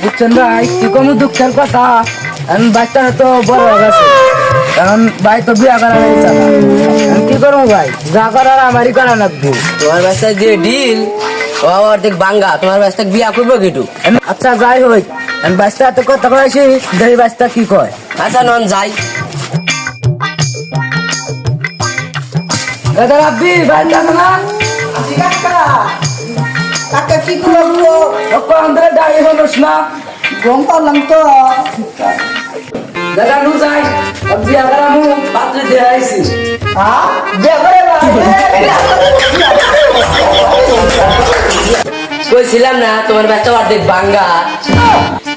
বুঝছেন ভাই কি কোনো দুঃখের কথা এখন বাচ্চারা তো বড় হয়ে গেছে কারণ ভাই তো বিয়া করা হয়েছে না এখন কি করবো ভাই যা করার আমারই করা লাগবে তোমার বাচ্চা যে ডিল ও অর্ধেক বাঙ্গা তোমার বাচ্চা বিয়া করবো কিটু আচ্ছা যাই হোক এখন বাচ্চা এত কথা কয়েছি দেখি বাচ্চা কি কয় আচ্ছা নন যাই দাদা রাব্বি ভাই জানো না কাকা কি করবো কখন ধরে দাঁড়িয়ে হলোস না গম পারলাম তো দাদা নু যাই বিয়া করা মু পাত্রে দিয়ে আইছি হ্যাঁ বিয়ে করে কইছিলাম না তোমার বাচ্চা অর্ধেক বাঙ্গা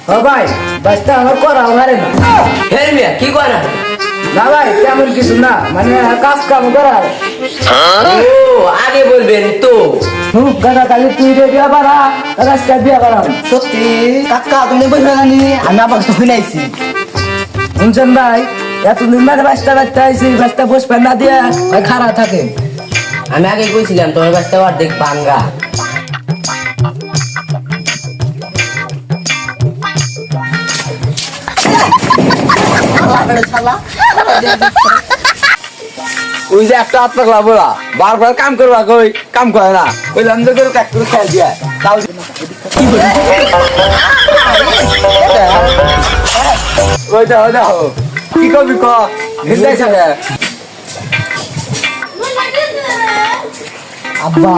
ও ভাই বাচ্চা আমার করা হারে না হের মিয়া কি কয় না না ভাই তেমন কিছু না মানে কাজ কাম করার ও আগে বলবেন তো হুক দাদা তাহলে তুই বিয়া করা রাস্তা বিয়া করা সত্যি কাকা তুমি বসে জানি আমি আবার তো শুনাইছি শুনছেন ভাই এতদিন মানে বাচ্চা বাচ্চা আইছি বাচ্চা বসবেন না দিয়া ওই খারাপ থাকে আমি আগে কইছিলাম তোমার বাচ্চা অর্ধেক বাঙ্গা ওই যে একটা হাত পাকলা বলা বারবার কাম করবা কই কাম করে না ওই লন্দ করে কাজ করে খেয়াল দিয়া তাও ওই দেখো কি করবি ক হিন্দাই সাথে আব্বা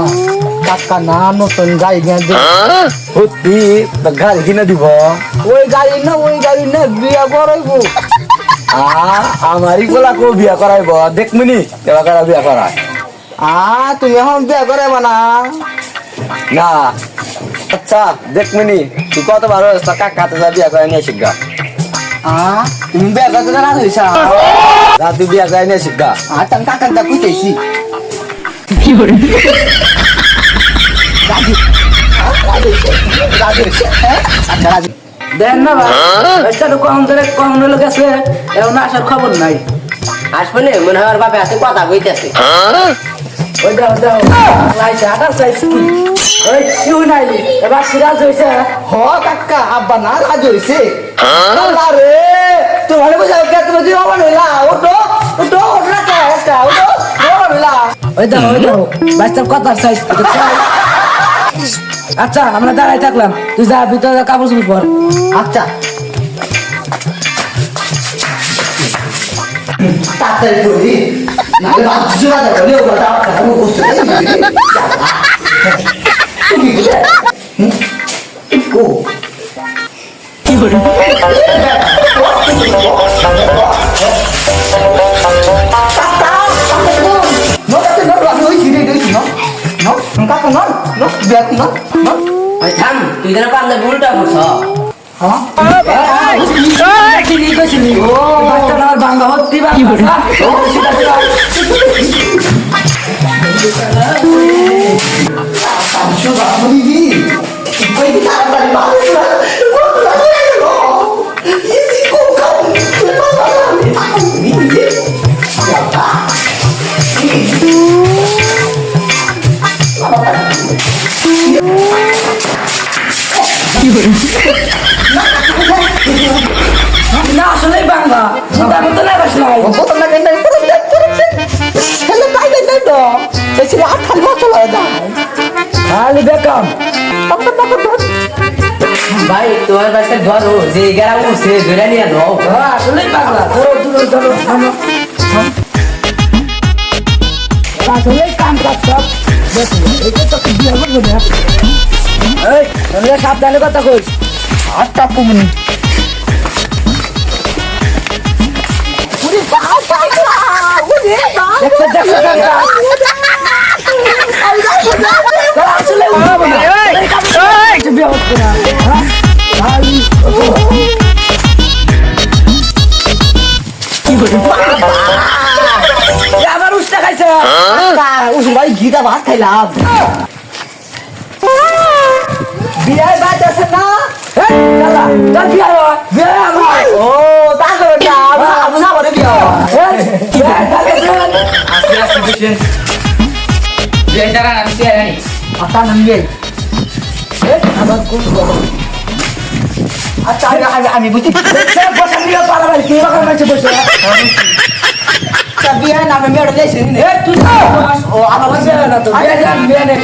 কাকা না নতুন গাড়ি কিনে দে সত্যি গাড়ি কিনে দিব ওই গাড়ি না বিয়া করাইবো আমারই গোলা কো বিয়া করাইব দেখমুনি কেবা করা বিয়া করায় তুমি এখন বিয়া করাইবা না না আচ্ছা দেখমুনি তুই কত বার কাকাতে যা বিয়া করে নিয়ে শিখগা তুমি বিয়া করতে না হইছা যা তুই বিয়া করে নিয়ে শিখগা তুমি কাকা দা কইতেছি দেন না ভাই বাচ্চা তো কখন ধরে কখন লোক আছে এখন আসার খবর নাই আসবো মনে হয় ওর বাপে হাতে কথা কইতেছে ওই দাও দাও লাইছে আটা চাইছি কি ওই শিউ নাইলি এবার সিরাজ হয়েছে হ কাকা আব্বা না রাজ হইছে আরে তোমার বুঝা কে তুমি দি হবা নইলা ওটো ওটো ওটা কা একটা ওটো হবা নইলা ওই দাও বাচ্চার কথার সাইজ আচ্ছা আমরা দাঁড়াই থাকলাম তুই যা ভিতরে কাপড় চুপড় পর আচ্ছা তাড়াতাড়ি করি নালে বাচ্চা না দেবে ও কথা কথা বলতে তুমি কি ও কি বলি থাম তুই যেন পারলে ভুলটা বুঝছ বাংলা হত্তি না আসলেই বাংলা তেমন তো নাই বাসলাই খালি বেকাম ভাই তোমার বাচ্চা ধরো যে গ্রাম উঠছে ধরে নিয়ে নাও আসলেই বাংলা ধরো ধরো ধরো আসলেই কাম কাজ সব সাবধানে কথা কই আটটা পুমনি আবার উস্তা খাইছে ভাই গীতা ভাত খাইলাম বিয়ার বাদ আছে না ও তা করে আমি না বলে বিয়া আতা নামিয়ে আমার কোন আচ্ছা আমি বুঝি সে বসে নিয়ে পালাবার কি রকম আছে বসে আচ্ছা বিয়ে নামে মেয়েটা দিয়েছি এ তুই ও আমার বসে না তো বিয়ে যান বিয়ে নেই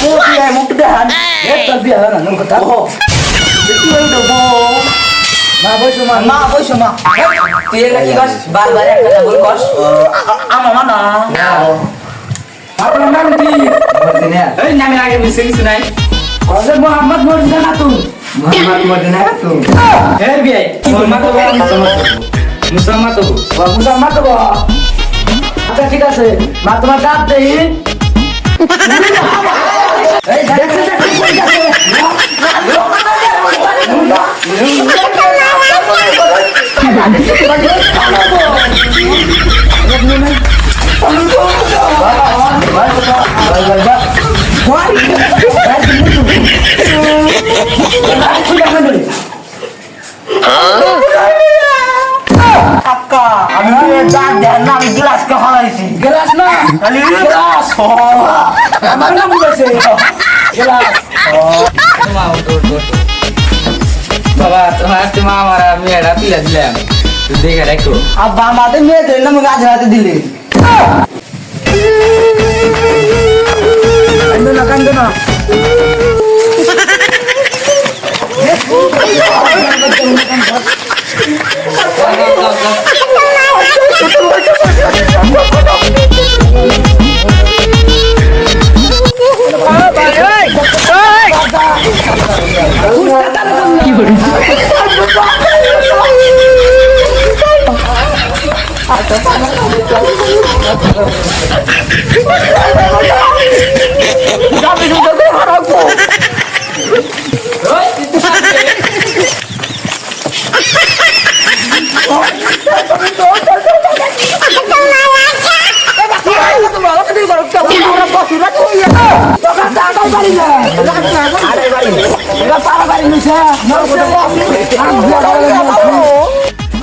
ও বিয়ে মুখ দেখান এ তোর বিয়ে হয় না নন কথা ও তুই দেবো মা বসে মা মা বসো মা তুই এটা কি কস বারবার একটা ডাবল কস আমার মা না আপনার নাম কি এই নামে আগে মিশে কিছু নাই কসে মোহাম্মদ মর্জিনা না তুই মোহাম্মদ মদিনা তো এর বিয়ে মোহাম্মদ মুসাম্মদ তো মুসা মা তো আচ্ছা ঠিক আছে মা তোমার কাপ দেই এই দেখতে দেখতে কই যাচ্ছে কাকা আমি দাঁত দেন না আমি গ্লাসকে হারাইছি গ্লাস না খালি গ্লাস আমার নাম বলেছে গ্লাস বাবা তোমার আমার মেয়েটা তুলে দিলাম দেখে রাখো আব্বা আমাদের মেয়েদের নামে গাছ হাতে দিলে কান্দো না কান্দো না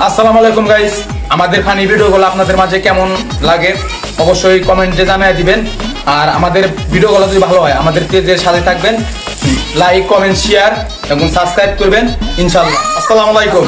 আসসালামু আলাইকুম গাইস, আমাদের ফানি ভিডিওগুলো আপনাদের মাঝে কেমন লাগে অবশ্যই কমেন্টে জানিয়ে দিবেন। আর আমাদের ভিডিওগুলো যদি ভালো হয় আমাদের পেজের সাথে থাকবেন, লাইক কমেন্ট শেয়ার এবং সাবস্ক্রাইব করবেন ইনশাআল্লাহ। আসসালামু আলাইকুম।